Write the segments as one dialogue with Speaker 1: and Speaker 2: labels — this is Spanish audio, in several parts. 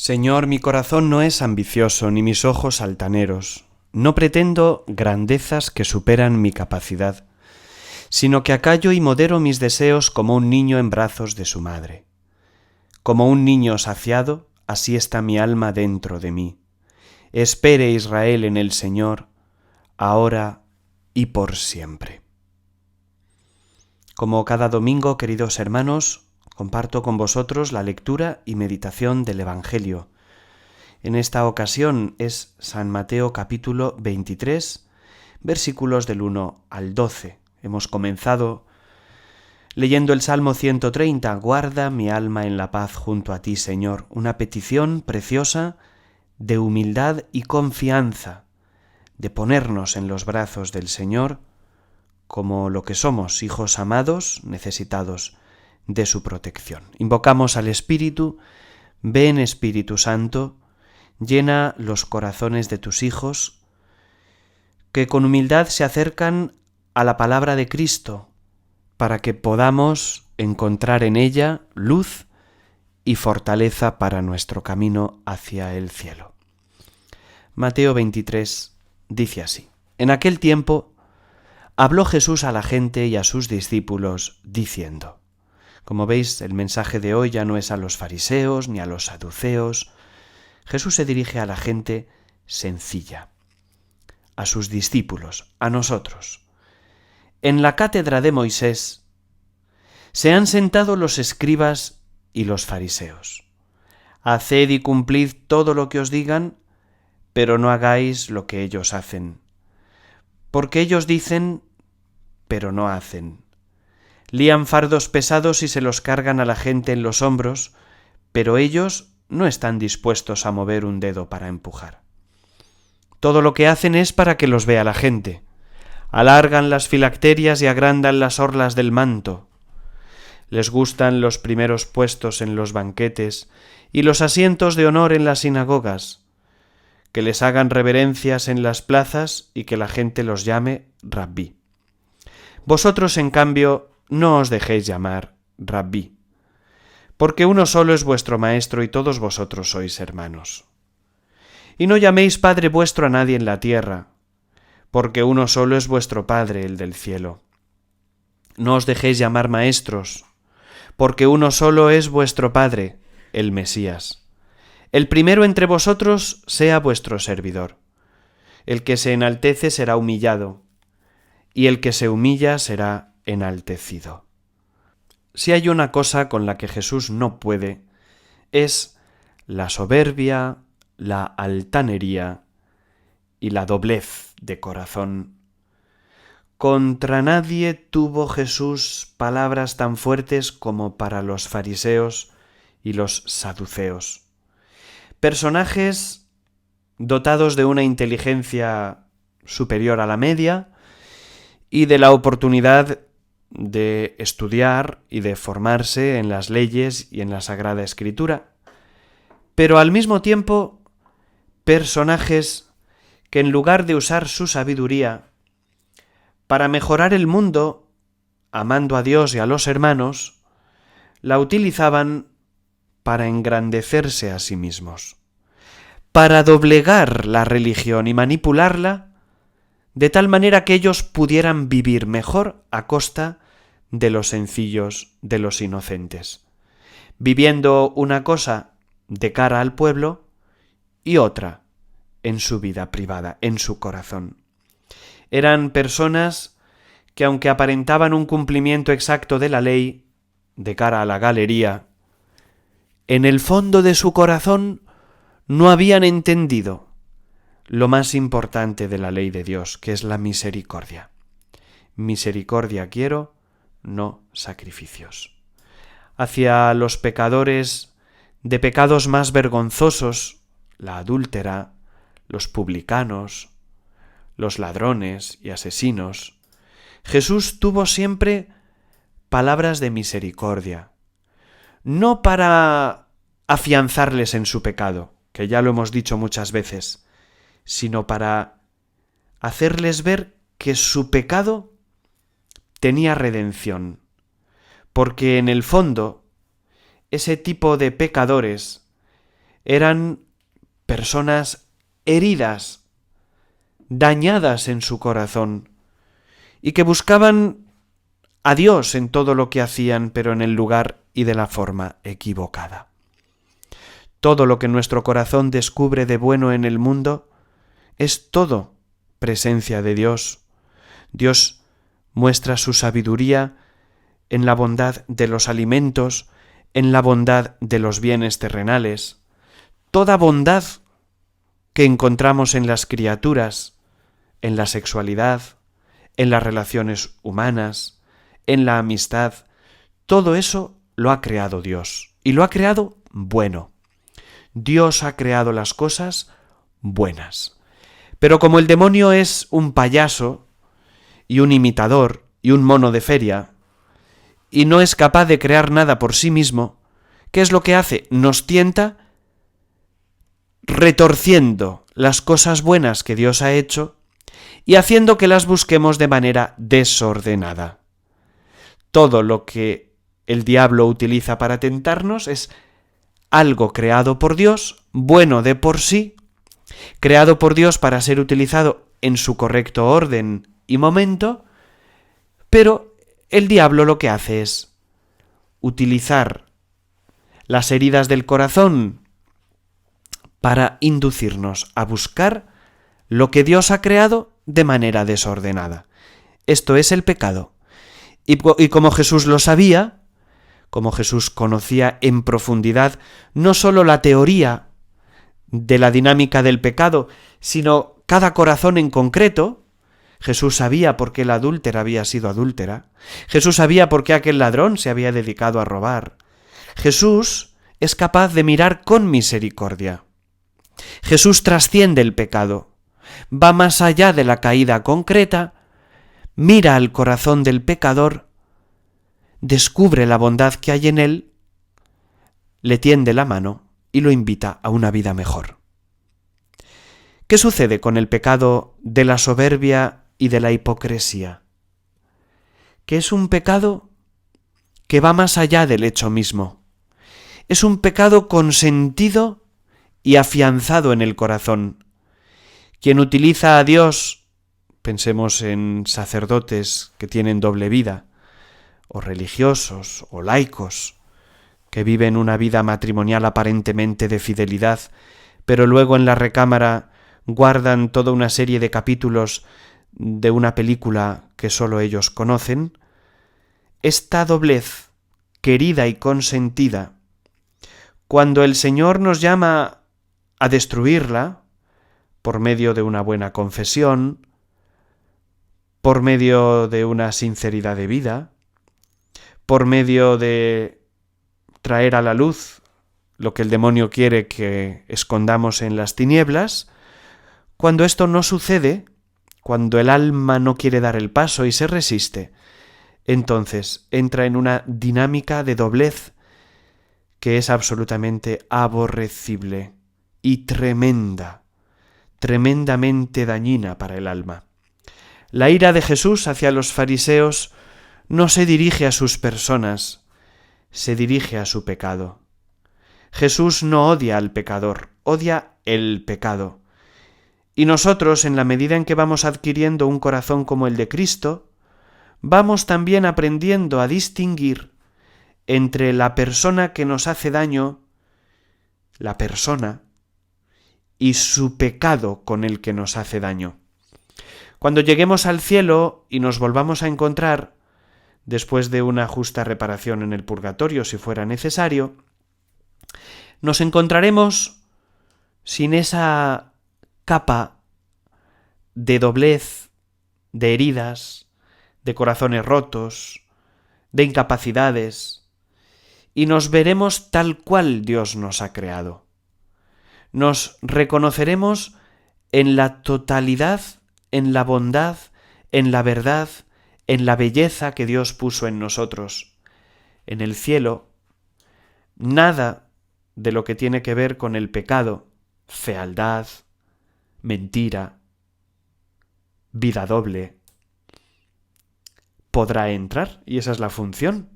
Speaker 1: Señor, mi corazón no es ambicioso, ni mis ojos altaneros. No pretendo grandezas que superan mi capacidad, sino que acallo y modero mis deseos como un niño en brazos de su madre. Como un niño saciado, así está mi alma dentro de mí. Espere Israel en el Señor, ahora y por siempre. Como cada domingo, queridos hermanos, comparto con vosotros la lectura y meditación del Evangelio. En esta ocasión es San Mateo capítulo 23, versículos del 1 al 12. Hemos comenzado leyendo el Salmo 130, guarda mi alma en la paz junto a ti, Señor, una petición preciosa de humildad y confianza, de ponernos en los brazos del Señor como lo que somos, hijos amados, necesitados de su protección. Invocamos al Espíritu, ven Espíritu Santo, llena los corazones de tus hijos, que con humildad se acercan a la palabra de Cristo, para que podamos encontrar en ella luz y fortaleza para nuestro camino hacia el cielo. Mateo 23 dice así: En aquel tiempo habló Jesús a la gente y a sus discípulos, diciendo. Como veis, el mensaje de hoy ya no es a los fariseos ni a los saduceos. Jesús se dirige a la gente sencilla, a sus discípulos, a nosotros. En la cátedra de Moisés se han sentado los escribas y los fariseos. Haced y cumplid todo lo que os digan, pero no hagáis lo que ellos hacen. Porque ellos dicen, pero no hacen. Lían fardos pesados y se los cargan a la gente en los hombros, pero ellos no están dispuestos a mover un dedo para empujar. Todo lo que hacen es para que los vea la gente. Alargan las filacterias y agrandan las orlas del manto. Les gustan los primeros puestos en los banquetes y los asientos de honor en las sinagogas, que les hagan reverencias en las plazas y que la gente los llame Rabbí. Vosotros, en cambio, no os dejéis llamar Rabbí, porque uno solo es vuestro maestro y todos vosotros sois hermanos. Y no llaméis Padre vuestro a nadie en la tierra, porque uno solo es vuestro Padre, el del cielo. No os dejéis llamar maestros, porque uno solo es vuestro Padre, el Mesías. El primero entre vosotros sea vuestro servidor. El que se enaltece será humillado, y el que se humilla será enaltecido. Si hay una cosa con la que Jesús no puede, es la soberbia, la altanería y la doblez de corazón. Contra nadie tuvo Jesús palabras tan fuertes como para los fariseos y los saduceos. Personajes dotados de una inteligencia superior a la media y de la oportunidad de estudiar y de formarse en las leyes y en la Sagrada Escritura, pero al mismo tiempo personajes que en lugar de usar su sabiduría para mejorar el mundo, amando a Dios y a los hermanos, la utilizaban para engrandecerse a sí mismos, para doblegar la religión y manipularla de tal manera que ellos pudieran vivir mejor a costa de los sencillos, de los inocentes, viviendo una cosa de cara al pueblo y otra en su vida privada, en su corazón. Eran personas que, aunque aparentaban un cumplimiento exacto de la ley de cara a la galería, en el fondo de su corazón no habían entendido lo más importante de la ley de Dios, que es la misericordia. Misericordia quiero, no sacrificios. Hacia los pecadores de pecados más vergonzosos, la adúltera, los publicanos, los ladrones y asesinos, Jesús tuvo siempre palabras de misericordia, no para afianzarles en su pecado, que ya lo hemos dicho muchas veces, sino para hacerles ver que su pecado tenía redención, porque en el fondo ese tipo de pecadores eran personas heridas, dañadas en su corazón, y que buscaban a Dios en todo lo que hacían, pero en el lugar y de la forma equivocada. Todo lo que nuestro corazón descubre de bueno en el mundo es todo presencia de Dios. Dios muestra su sabiduría en la bondad de los alimentos, en la bondad de los bienes terrenales. Toda bondad que encontramos en las criaturas, en la sexualidad, en las relaciones humanas, en la amistad, todo eso lo ha creado Dios, y lo ha creado bueno. Dios ha creado las cosas buenas. Pero como el demonio es un payaso y un imitador y un mono de feria, y no es capaz de crear nada por sí mismo, ¿qué es lo que hace? Nos tienta retorciendo las cosas buenas que Dios ha hecho y haciendo que las busquemos de manera desordenada. Todo lo que el diablo utiliza para tentarnos es algo creado por Dios, bueno de por sí, creado por Dios para ser utilizado en su correcto orden y momento, pero el diablo lo que hace es utilizar las heridas del corazón para inducirnos a buscar lo que Dios ha creado de manera desordenada. Esto es el pecado. Y como Jesús lo sabía, como Jesús conocía en profundidad no sólo la teoría de la dinámica del pecado, sino cada corazón en concreto, Jesús sabía por qué la adúltera había sido adúltera, Jesús sabía por qué aquel ladrón se había dedicado a robar. Jesús es capaz de mirar con misericordia. Jesús trasciende el pecado, va más allá de la caída concreta, mira al corazón del pecador, descubre la bondad que hay en él, le tiende la mano y lo invita a una vida mejor. ¿Qué sucede con el pecado de la soberbia y de la hipocresía? Que es un pecado que va más allá del hecho mismo. Es un pecado consentido y afianzado en el corazón. Quien utiliza a Dios, pensemos en sacerdotes que tienen doble vida, o religiosos, o laicos, que viven una vida matrimonial aparentemente de fidelidad, pero luego en la recámara guardan toda una serie de capítulos de una película que solo ellos conocen. Esta doblez, querida y consentida, cuando el Señor nos llama a destruirla, por medio de una buena confesión, por medio de una sinceridad de vida, por medio de traer a la luz lo que el demonio quiere que escondamos en las tinieblas, cuando esto no sucede, cuando el alma no quiere dar el paso y se resiste, entonces entra en una dinámica de doblez que es absolutamente aborrecible y tremendamente dañina para el alma. La ira de Jesús hacia los fariseos no se dirige a sus personas, se dirige a su pecado. Jesús no odia al pecador, odia el pecado. Y nosotros, en la medida en que vamos adquiriendo un corazón como el de Cristo, vamos también aprendiendo a distinguir entre la persona que nos hace daño, la persona, y su pecado con el que nos hace daño. Cuando lleguemos al cielo y nos volvamos a encontrar, después de una justa reparación en el purgatorio, si fuera necesario, nos encontraremos sin esa capa de doblez, de heridas, de corazones rotos, de incapacidades, y nos veremos tal cual Dios nos ha creado. Nos reconoceremos en la totalidad, en la bondad, en la verdad, en la belleza que Dios puso en nosotros. En el cielo, nada de lo que tiene que ver con el pecado, fealdad, mentira, vida doble, podrá entrar, y esa es la función,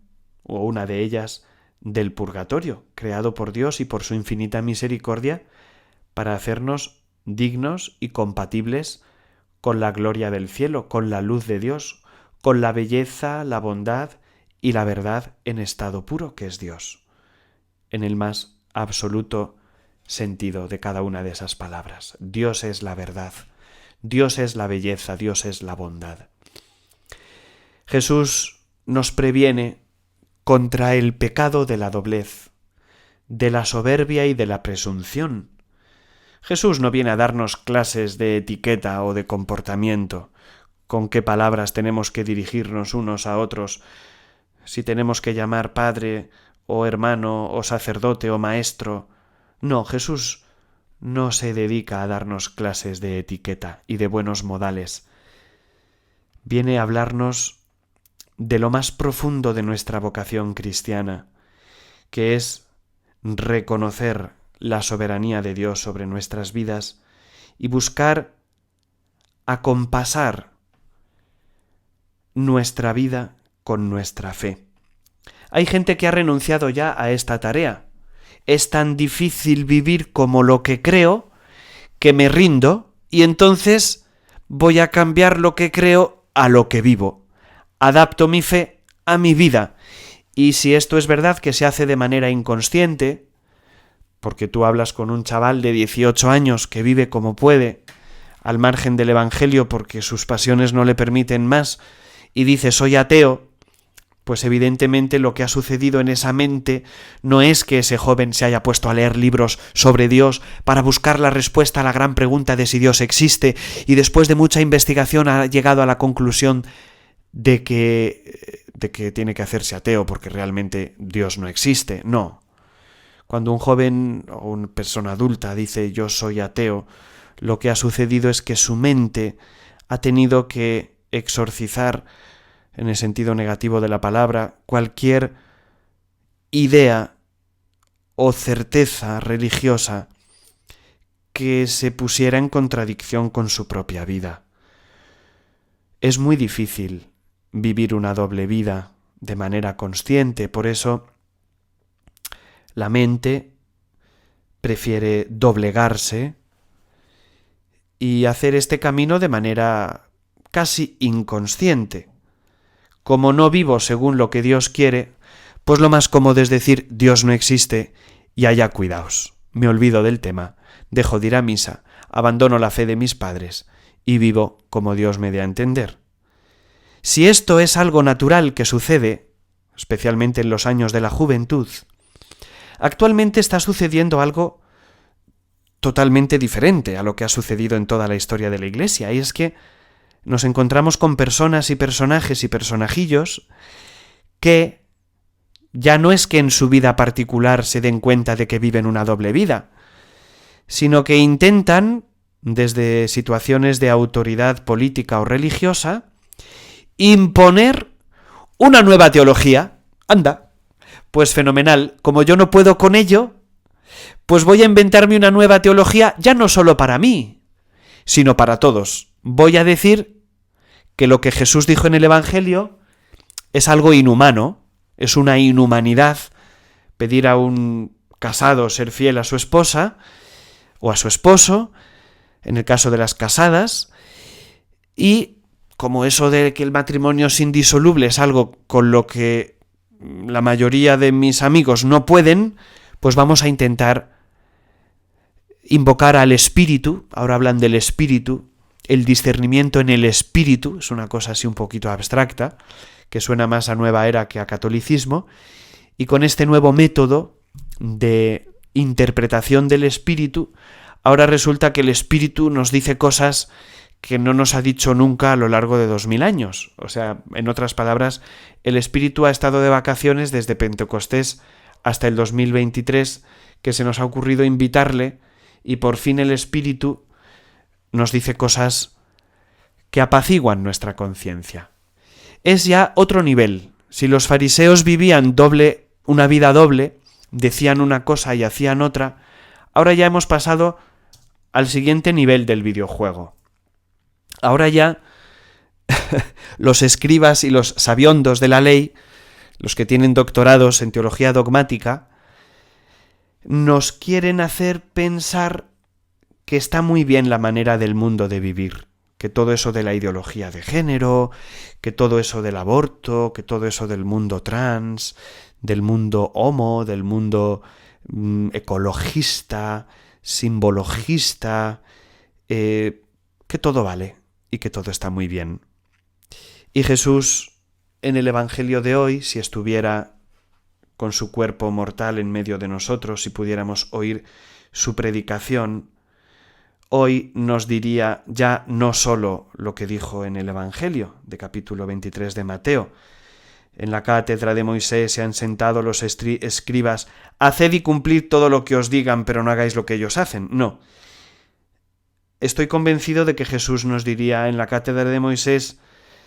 Speaker 1: o una de ellas, del purgatorio, creado por Dios y por su infinita misericordia, para hacernos dignos y compatibles con la gloria del cielo, con la luz de Dios, con la belleza, la bondad y la verdad en estado puro, que es Dios, en el más absoluto sentido de cada una de esas palabras. Dios es la verdad, Dios es la belleza, Dios es la bondad. Jesús nos previene contra el pecado de la doblez, de la soberbia y de la presunción. Jesús no viene a darnos clases de etiqueta o de comportamiento, con qué palabras tenemos que dirigirnos unos a otros, si tenemos que llamar padre o hermano o sacerdote o maestro. No, Jesús no se dedica a darnos clases de etiqueta y de buenos modales. Viene a hablarnos de lo más profundo de nuestra vocación cristiana, que es reconocer la soberanía de Dios sobre nuestras vidas y buscar acompasar nuestra vida con nuestra fe. Hay gente que ha renunciado ya a esta tarea. Es tan difícil vivir como lo que creo que me rindo y entonces voy a cambiar lo que creo a lo que vivo. Adapto mi fe a mi vida. Y si esto es verdad que se hace de manera inconsciente, porque tú hablas con un chaval de 18 años que vive como puede, al margen del Evangelio porque sus pasiones no le permiten más, y dice soy ateo, pues evidentemente lo que ha sucedido en esa mente no es que ese joven se haya puesto a leer libros sobre Dios para buscar la respuesta a la gran pregunta de si Dios existe, y después de mucha investigación ha llegado a la conclusión de que tiene que hacerse ateo porque realmente Dios no existe. No. Cuando un joven o una persona adulta dice yo soy ateo, lo que ha sucedido es que su mente ha tenido que exorcizar, en el sentido negativo de la palabra, cualquier idea o certeza religiosa que se pusiera en contradicción con su propia vida. Es muy difícil vivir una doble vida de manera consciente, por eso la mente prefiere doblegarse y hacer este camino de manera casi inconsciente. Como no vivo según lo que Dios quiere, pues lo más cómodo es decir Dios no existe y allá cuidaos. Me olvido del tema, dejo de ir a misa, abandono la fe de mis padres y vivo como Dios me dé a entender. Si esto es algo natural que sucede, especialmente en los años de la juventud, actualmente está sucediendo algo totalmente diferente a lo que ha sucedido en toda la historia de la Iglesia, y es que nos encontramos con personas y personajes y personajillos que ya no es que en su vida particular se den cuenta de que viven una doble vida, sino que intentan, desde situaciones de autoridad política o religiosa, imponer una nueva teología. Anda, pues fenomenal, como yo no puedo con ello, pues voy a inventarme una nueva teología ya no solo para mí, sino para todos. Voy a decir que lo que Jesús dijo en el Evangelio es algo inhumano, es una inhumanidad pedir a un casado ser fiel a su esposa o a su esposo, en el caso de las casadas, y como eso de que el matrimonio es indisoluble es algo con lo que la mayoría de mis amigos no pueden, pues vamos a intentar invocar al Espíritu. Ahora hablan del Espíritu, el discernimiento en el Espíritu, es una cosa así un poquito abstracta, que suena más a nueva era que a catolicismo, y con este nuevo método de interpretación del Espíritu, ahora resulta que el Espíritu nos dice cosas que no nos ha dicho nunca a lo largo de 2000 años. O sea, en otras palabras, el Espíritu ha estado de vacaciones desde Pentecostés hasta el 2023, que se nos ha ocurrido invitarle, y por fin el Espíritu nos dice cosas que apaciguan nuestra conciencia. Es ya otro nivel. Si los fariseos vivían una vida doble, decían una cosa y hacían otra, ahora ya hemos pasado al siguiente nivel del videojuego. Ahora ya los escribas y los sabiondos de la ley los que tienen doctorados en teología dogmática, nos quieren hacer pensar que está muy bien la manera del mundo de vivir, que todo eso de la ideología de género, que todo eso del aborto, que todo eso del mundo trans, del mundo homo, del mundo ecologista, simbologista, que todo vale y que todo está muy bien. Y Jesús, en el Evangelio de hoy, si estuviera con su cuerpo mortal en medio de nosotros, si pudiéramos oír su predicación, hoy nos diría ya no solo lo que dijo en el Evangelio de capítulo 23 de Mateo. En la cátedra de Moisés se han sentado los escribas, haced y cumplid todo lo que os digan, pero no hagáis lo que ellos hacen. No. Estoy convencido de que Jesús nos diría, en la cátedra de Moisés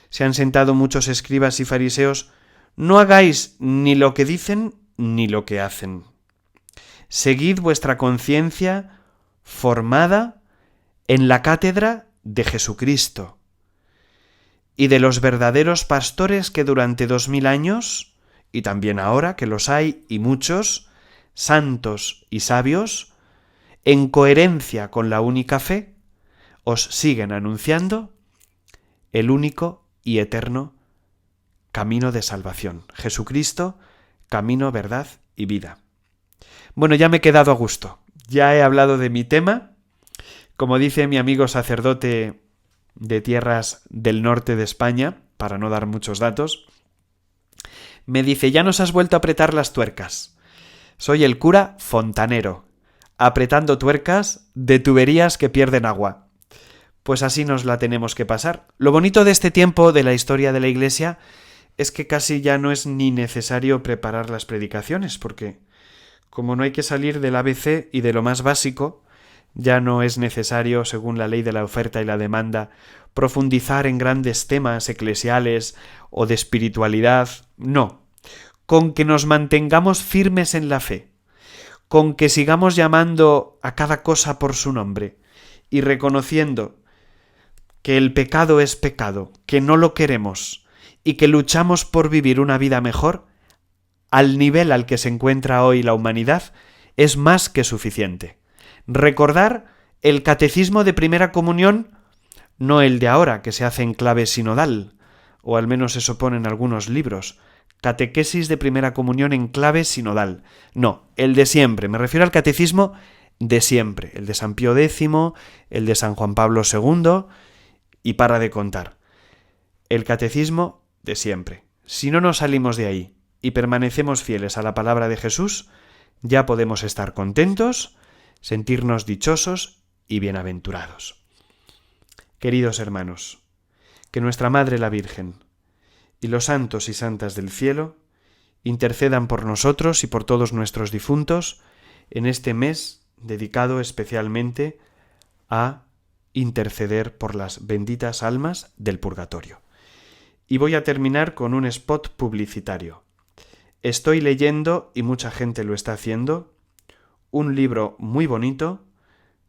Speaker 1: se han sentado muchos escribas y fariseos, no hagáis ni lo que dicen ni lo que hacen. Seguid vuestra conciencia formada en la cátedra de Jesucristo y de los verdaderos pastores que durante 2000 años, y también ahora que los hay y muchos, santos y sabios, en coherencia con la única fe, os siguen anunciando el único y eterno camino de salvación. Jesucristo, camino, verdad y vida. Bueno, ya me he quedado a gusto. Ya he hablado de mi tema. Como dice mi amigo sacerdote de tierras del norte de España, para no dar muchos datos, me dice, ya nos has vuelto a apretar las tuercas. Soy el cura fontanero, apretando tuercas de tuberías que pierden agua. Pues así nos la tenemos que pasar. Lo bonito de este tiempo de la historia de la Iglesia es que casi ya no es ni necesario preparar las predicaciones, porque como no hay que salir del ABC y de lo más básico, ya no es necesario, según la ley de la oferta y la demanda, profundizar en grandes temas eclesiales o de espiritualidad. No. Con que nos mantengamos firmes en la fe, con que sigamos llamando a cada cosa por su nombre y reconociendo que el pecado es pecado, que no lo queremos y que luchamos por vivir una vida mejor, al nivel al que se encuentra hoy la humanidad, es más que suficiente. Recordar el catecismo de primera comunión, no el de ahora, que se hace en clave sinodal, o al menos eso pone en algunos libros, catequesis de primera comunión en clave sinodal. No, el de siempre, me refiero al catecismo de siempre, el de San Pío X, el de San Juan Pablo II, y para de contar. El catecismo de siempre. Si no nos salimos de ahí y permanecemos fieles a la palabra de Jesús, ya podemos estar contentos, sentirnos dichosos y bienaventurados. Queridos hermanos, que nuestra Madre la Virgen y los santos y santas del cielo intercedan por nosotros y por todos nuestros difuntos en este mes dedicado especialmente a interceder por las benditas almas del purgatorio. Y voy a terminar con un spot publicitario. Estoy leyendo, y mucha gente lo está haciendo, un libro muy bonito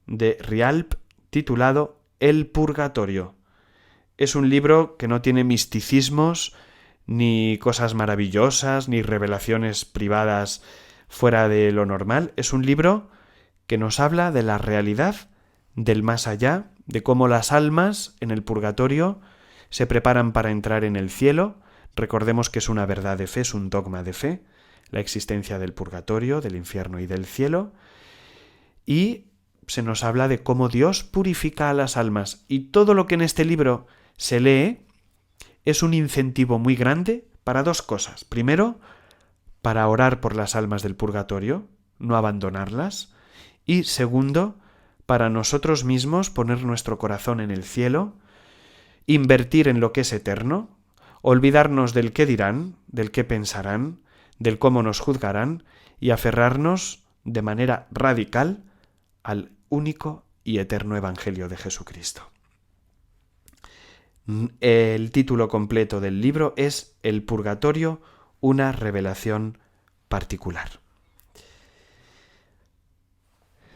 Speaker 1: de Rialp titulado El Purgatorio. Es un libro que no tiene misticismos, ni cosas maravillosas, ni revelaciones privadas fuera de lo normal. Es un libro que nos habla de la realidad del más allá, de cómo las almas en el purgatorio se preparan para entrar en el cielo. Recordemos que es una verdad de fe, es un dogma de fe, la existencia del purgatorio, del infierno y del cielo. Y se nos habla de cómo Dios purifica a las almas. Y todo lo que en este libro se lee es un incentivo muy grande para dos cosas. Primero, para orar por las almas del purgatorio, no abandonarlas. Y segundo, para nosotros mismos poner nuestro corazón en el cielo, invertir en lo que es eterno, olvidarnos del qué dirán, del qué pensarán, del cómo nos juzgarán y aferrarnos de manera radical al único y eterno Evangelio de Jesucristo. El título completo del libro es El Purgatorio, una revelación particular.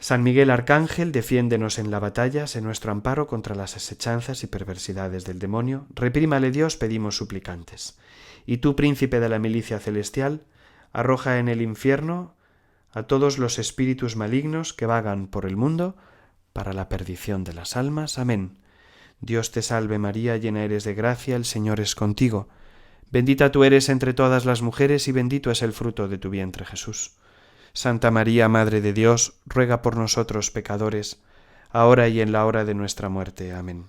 Speaker 1: San Miguel Arcángel, defiéndenos en la batalla, sé nuestro amparo contra las asechanzas y perversidades del demonio. Reprímale Dios, pedimos suplicantes. Y tú, príncipe de la milicia celestial, arroja en el infierno a todos los espíritus malignos que vagan por el mundo para la perdición de las almas. Amén. Dios te salve María, llena eres de gracia, el Señor es contigo. Bendita tú eres entre todas las mujeres y bendito es el fruto de tu vientre, Jesús. Santa María, Madre de Dios, ruega por nosotros pecadores, ahora y en la hora de nuestra muerte. Amén.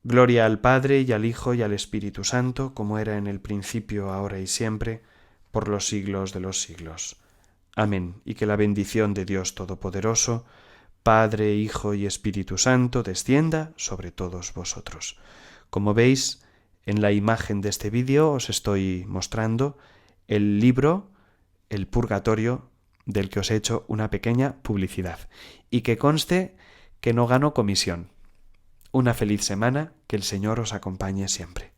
Speaker 1: Gloria al Padre, y al Hijo, y al Espíritu Santo, como era en el principio, ahora y siempre, por los siglos de los siglos. Amén. Y que la bendición de Dios Todopoderoso, Padre, Hijo y Espíritu Santo, descienda sobre todos vosotros. Como veis, en la imagen de este vídeo os estoy mostrando el libro El Purgatorio, del que os he hecho una pequeña publicidad. Y que conste que no gano comisión. Una feliz semana, que el Señor os acompañe siempre.